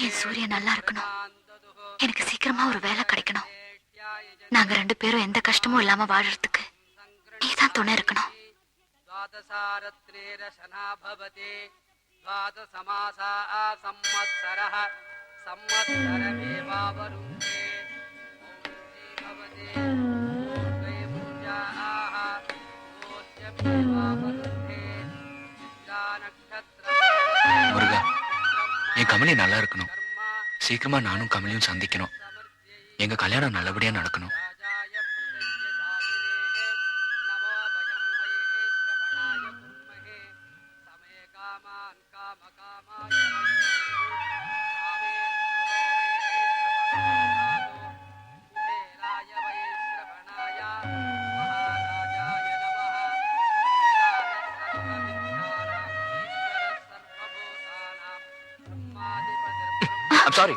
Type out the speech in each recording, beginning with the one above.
என் சூர்யா நல்லா இருக்கணும். எனக்கு சீக்கிரமா ஒரு வேலை கிடைக்கணும். நாங்க 2 பேரும் எந்த கஷ்டமும் இல்லாம வாழறதுக்கு நீதான் துணை இருக்கணும். முருகா, என் கமலி நல்லா இருக்கணும். சீக்கிரமா நானும் கமலியும் சந்திக்கணும். எங்க கல்யாணம் நல்லபடியா நடக்கணும். சாரி.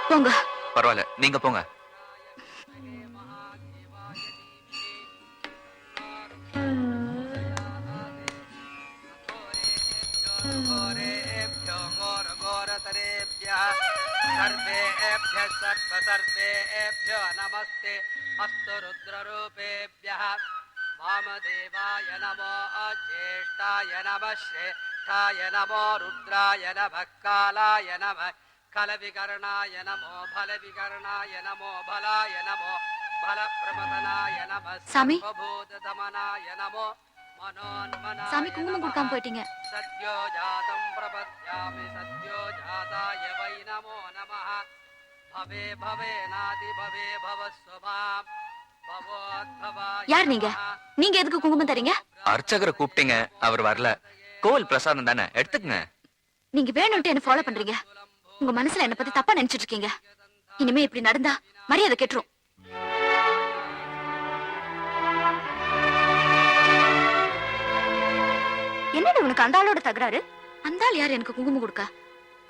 போங்க. பரவாயில்ல, நீங்க போங்க. நமஸ்தே அஸ்து ருத்ரரூபேப்யः வாமதேவாய நமோ ஜேஷ்டாய நம ஸ்ரேஷ்டாய நமோ ருத்ராய நம காலாய நம கலவிகரணாய நமோ பலவிகரணாய நமோ பலாய நமோ பலப்பிரமதனாய நம சர்வபூததமனாய நமோ மனோன்மனாய சாமி குங்குமம் கொடுக்காம போயிட்டீங்க. சத்யோ ஜாதம் பிரபத்யாமி சத்யோ ஜாதாய வை நமோ நமः பவே பவே நாதி பவே பவஸ்வபாம் பவோத்பவாய. யார் நீங்க? நீங்க எதுக்கு குங்குமம் தரீங்க? அர்ச்சகரை கூப்பிட்டீங்க, அவர் வரல. கோவில் பிரசாதம் தானே, எடுத்துக்கங்க. நீங்க வேணும்ட்டு என்ன ஃபாலோ பண்றீங்க. உங்க மனசுல என்ன பத்தி தப்பா நினைச்சிட்டு இருக்கீங்க. இனிமே இப்படி நடந்தா மரியாதை கெட்டுரும். என்னடி உனக்கு அந்த ஆளோட தகராறு? அந்த ஆள் யார் எனக்கு குங்குமம் கொடுக்க?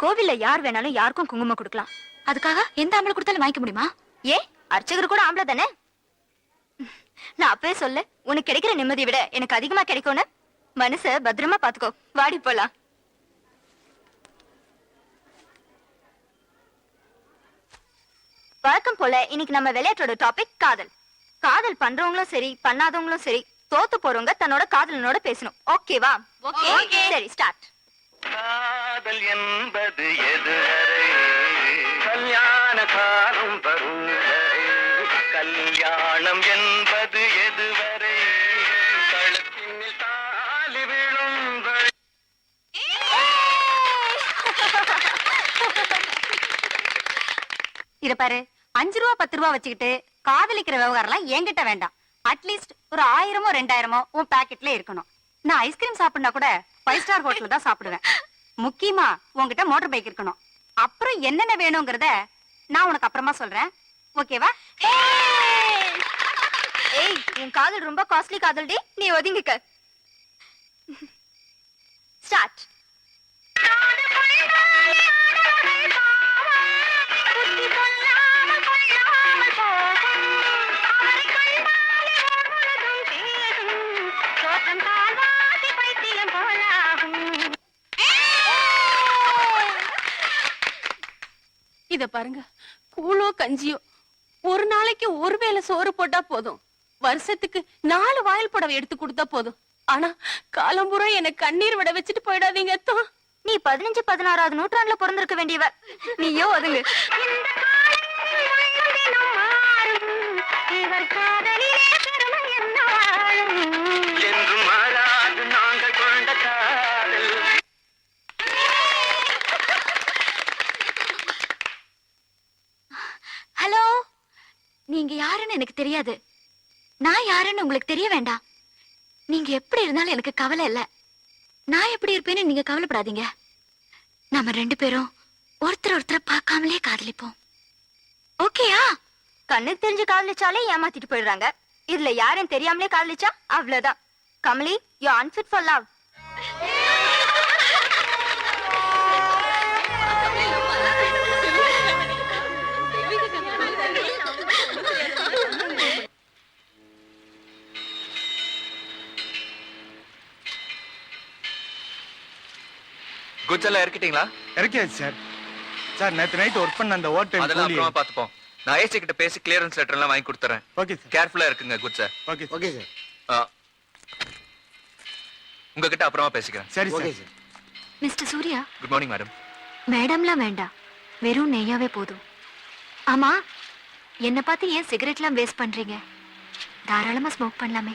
கோவில்ல யார் வேணாலும் யாருக்கும் குங்குமம் கொடுக்கலாம். அதுக்காக எந்த ஆம்பளை கொடுத்தாலும் வாங்கிக்க முடியுமா? ஏன் அர்ச்சகர் கூட ஆம்பளை தானே? நான் அப்பவே சொல்ல, உனக்கு கிடைக்கிற நிம்மதியை விட எனக்கு அதிகமா கிடைக்கும்னு. மனச பத்திரமா பாத்துக்கோ. வாடி போலாம். வழக்கம் போல இன்னைக்கு நம்ம விளையாட்டோட டாபிக் காதல். காதல் பண்றவங்களும் சரி பண்ணாதவங்களும் சரி தோத்து போறவங்க தன்னோட காதலனோட பேசணும். ஓகேவா? ஓகே, சரி ஸ்டார்ட். காதல் என்பது எதுவரை கல்யாண காலம் வரும் வரை, கல்யாணம் என்பது எதுவரை கழுத்தினில் தாலி விழும் வரை. இத பாரு, 5 ரூபா 10 ரூபா வச்சுக்கிட்டு காதலிக்கிற விவகாரம் எல்லாம் என்கிட்ட வேண்டாம். அட்லீஸ்ட் ஒரு 1000மோ 2000மோ உன் பாக்கெட்ல இருக்கணும். நான் ஐஸ்கிரீம் சாப்பிடனா கூட 5 ஸ்டார் ஹோட்டல்ல தான் சாப்பிடுவேன். முக்கியமா உன்கிட்ட மோட்டார் பைக் இருக்கணும். அப்புறம் என்னென்ன வேணும்ங்கறத நான் உனக்கு அப்புறமா சொல்றேன். ஓகேவா? ஏய், உன் காதல் ரொம்ப காஸ்ட்லி காதல் டி. நீ ஒதுங்கிக்க. ஸ்டார்ட். இத பாருங்க, கூழோ கஞ்சியோ ஒரு நாளைக்கு ஒரு வேளை சோறு போட்டா போதும். வருஷத்துக்கு 4 வாயில் புடவை எடுத்து கொடுத்தா போதும். ஆனா காலம்புற எனக்கு கண்ணீர் விட வச்சுட்டு போயிடாதீங்க. நீ 15 16வது நூற்றாண்டுல பிறந்திருக்க வேண்டியவ. நீயோ ஒதுங்கு. என்றும் மாறாது நாங்கள் கொண்ட காதல். ஹலோ, நீங்க யாருன்னு எனக்கு தெரியாது. நான் யாருன்னு உங்களுக்கு தெரிய வேண்டாம். நீங்க எப்படி இருந்தாலும் எனக்கு கவலை இல்ல. நான் எப்படி இருப்பேன்னு நீங்க கவலைப்படாதீங்க. நம்ம 2 பேரும் ஒருத்தரை பார்க்காமலே காதலிப்போம். ஓகேயா? கண்ணுக்கு தெரிஞ்சு காதலிச்சாலே ஏமாத்திட்டு போயிடுறாங்க. இதுல யாரும் தெரியாமலே காதலிச்சா அவ்வளவுதான். Kamali, you are unfit for love. Goods எல்லாம் இறக்கிட்டீங்களா? இறக்கியாச்சு சார். சார் நேற்று நைட் ஒர்க் பண்ண அந்த ஓட்டல் அதெல்லாம் அப்புறமா பார்த்துப்போம். நான் ஏசி கிட்ட பேசி கிளியரன்ஸ் லெட்டர் எல்லாம் வாங்கி கொடுத்துறேன். Okay sir. கேர்ஃபுல்லா இருக்குங்க குட்ஸை. Okay sir. Okay sir. உங்ககிட்ட அப்புறமா பேசிக்கிறேன். சரி okay sir. Sir. Mister Surya, good morning madam. மேடம்லாம் வேண்டாம், வெறும் நெய்யாவே போதும். ஆமா, என்ன பார்த்து ஏன் சிகரெட்லாம் வேஸ்ட் பண்றீங்க? தாராளமா ஸ்மோக் பண்ணலாமே.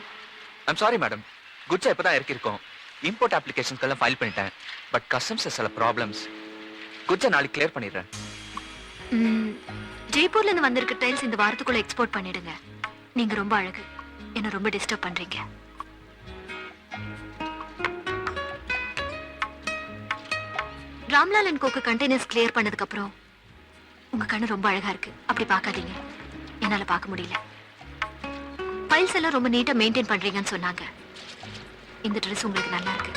ஐம் சாரி மேடம், குட்ஸை இப்பதான் இறக்கிருக்கோம். இம்போர்ட் அப்ளிகேஷன்ஸ்க்கெல்லாம் ஃபைல் பண்ணிட்டேன். பட் கஸ்டம்ஸ் சில ப்ராப்ளம்ஸ். குட்ஸை நாளைக்கு கிளியர் பண்ணிடுறேன். ஜெய்ப்பூர்ல இருந்து வந்திருக்க டைல்ஸ் இந்த வாரத்துக்குள்ள எக்ஸ்போர்ட் பண்ணிடுங்க. நீங்க ரொம்ப அழகு, என்ன ரொம்ப டிஸ்டர்ப் பண்றீங்க. Ramlal and coke containers clear பண்ணதுக்கு அப்புறம் உங்க கண்ணு ரொம்ப அழகா இருக்கு. அப்படி பார்க்காதீங்க, என்னால பார்க்க முடியல. ஃபைல்ஸ் எல்லாம் ரொம்ப நீட்டா மெயின்டைன் பண்றீங்கன்னு சொன்னாங்க. இந்த ட்ரெஸ் உங்களுக்கு நல்லா இருக்கு.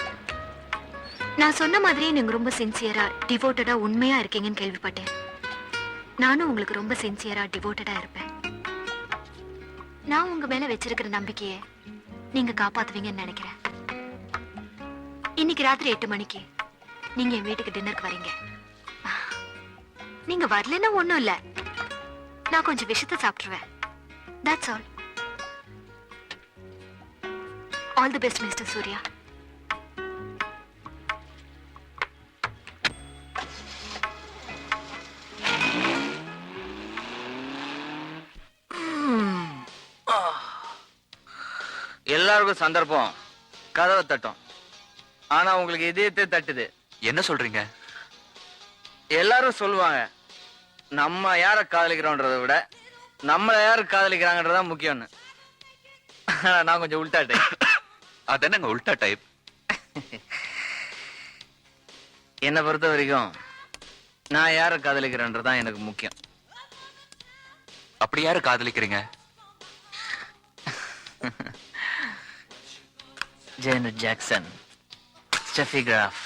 நான் சொன்ன மாதிரியே நீங்க ரொம்ப சின்சியரா டிவோட்டடா உண்மையா இருக்கீங்கன்னு கேள்விப்பட்டேன். நானும் உங்களுக்கு ரொம்ப சின்சியரா டிவோட்டடா இருப்பேன். நான் உங்க மேல வச்சிருக்கிற நம்பிக்கையை நீங்க காப்பாத்துவீங்கன்னு நினைக்கிறேன். இன்னைக்கு ராத்திரி 8 மணிக்கு நீங்க என் வீட்டுக்கு டின்னருக்கு வரீங்க. நீங்க வரலன்னா ஒண்ணும் இல்ல, நான் கொஞ்சம் விஷயத்தை சாப்பிட்டுருவேன். That's all. All the best, Mr. Surya. எல்லாருக்கும் சந்தர்ப்பம் கதவை தட்டும். ஆனா உங்களுக்கு இதயத்தை தட்டுது. என்ன சொல்றீங்க? எல்லாரும் சொல்லுவாங்க நம்ம யார காதலிக்கிறோன்றதை விட நம்மள யாரு காதலிக்கிறாங்கன்றதான் முக்கியம்னு. ஆனா நான் கொஞ்சம் உள்டா டைப். அதென்னங்க உல்டா டைப்? என்னை பொறுத்த வரைக்கும் நான் யார காதலிக்கிறேன்றதான் எனக்கு முக்கியம். அப்படி யாரு காதலிக்கிறீங்க? ஜேனட் ஜாக்சன், ஸ்டெஃபி கிராஃப்,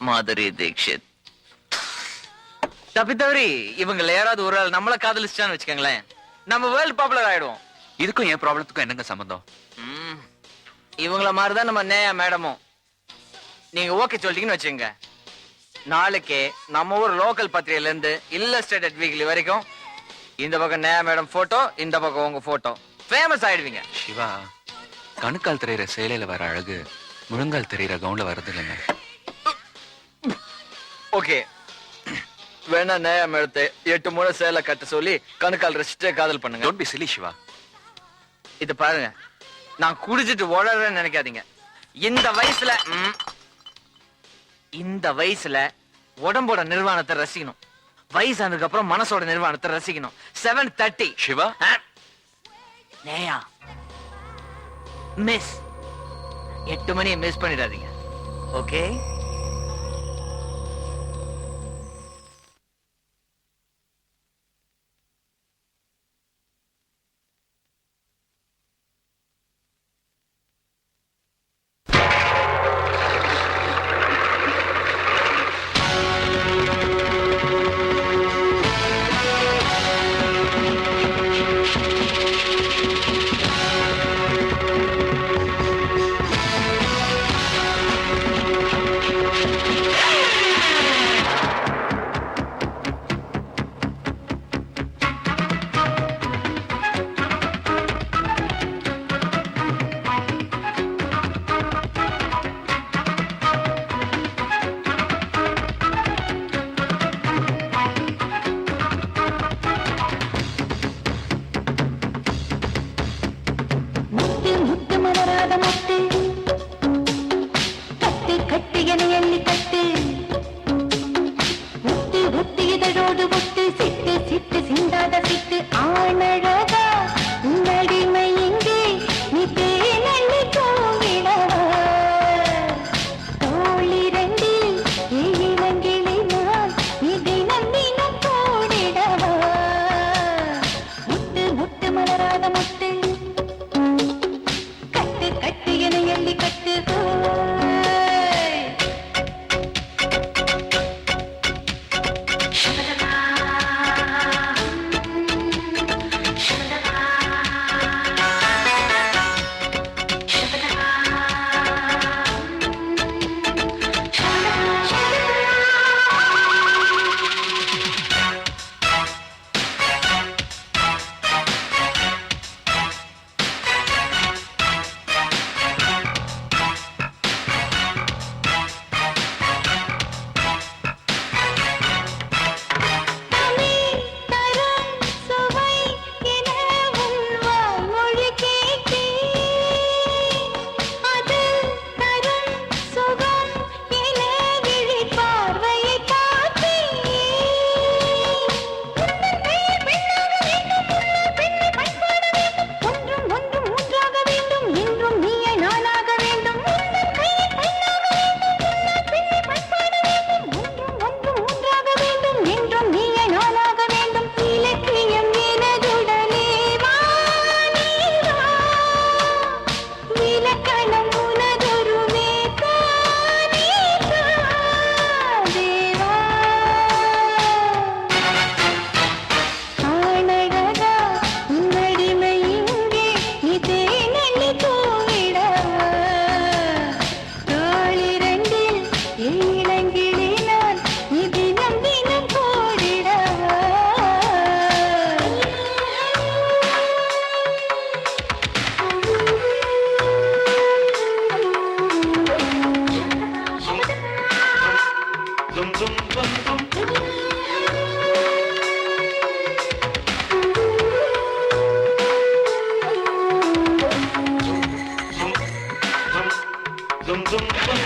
மாதுரி தீக்ஷித். தப்பித்தவரி இவங்கள யாராவது ஒரு ஆள் நம்மள காதலிச்சிட்டான்னு வச்சுக்கோங்களேன், நம்ம வேர்ல்ட் பாப்புலர் ஆயிடுவோம். இதுக்கும் என் ப்ராப்ளத்துக்கும் என்னங்க சம்பந்தம்? இவங்கள மாதிரிதான் நம்ம நேயா மேடமும். நீங்க ஓகே சொல்லிட்டீங்கன்னு வச்சுங்க, நாளைக்கே நம்ம ஊர் லோக்கல் பத்திரிகையில இருந்து இல்லஸ்ட்ரேட்டட் வீக்லி வரைக்கும் இந்த பக்கம் நேயா மேடம் போட்டோ, இந்த பக்கம் உங்க போட்டோ, ஃபேமஸ் ஆயிடுவீங்க. சிவா, கணுக்கால் தெரியுற சேலையில வர அழகு முழங்கால் தெரியுற கவுன்ல வருது இல்லைங்க. ஓகே, வேணா நேயா மேடத்தை 8 முறை சேலை கட்ட சொல்லி கணுக்கால் ரசிச்சே காதல் பண்ணுங்க. Don't be silly Siva. இது பாருங்க, நான் குடிச்சிட்டு ஓடறேன்னு நினைக்காதீங்க. இந்த வயசுல உடம்போட நிர்வாணத்தை ரசிக்கணும். வயசானதுக்கு அப்புறம் மனசோட நிர்வாணத்தை ரசிக்கணும். 7:30 சிவா, நேயா மிஸ் 8 மணியை மிஸ் பண்ணிடாதீங்க. ஓகே? தும் தும் தும்.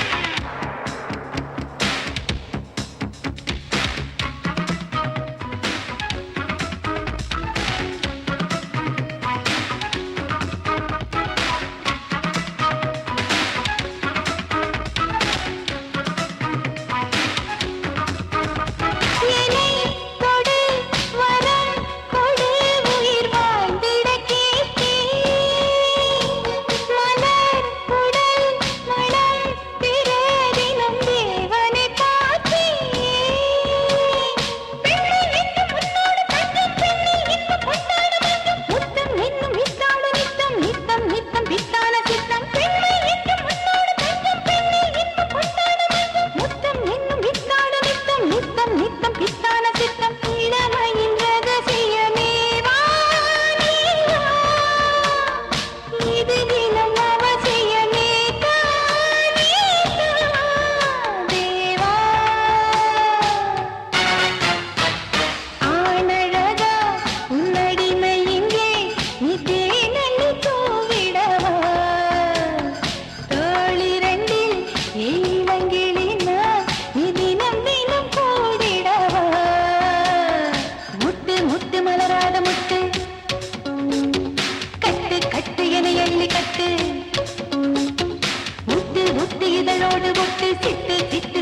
இதழோடு ஒட்டு சிட்டு சிட்டு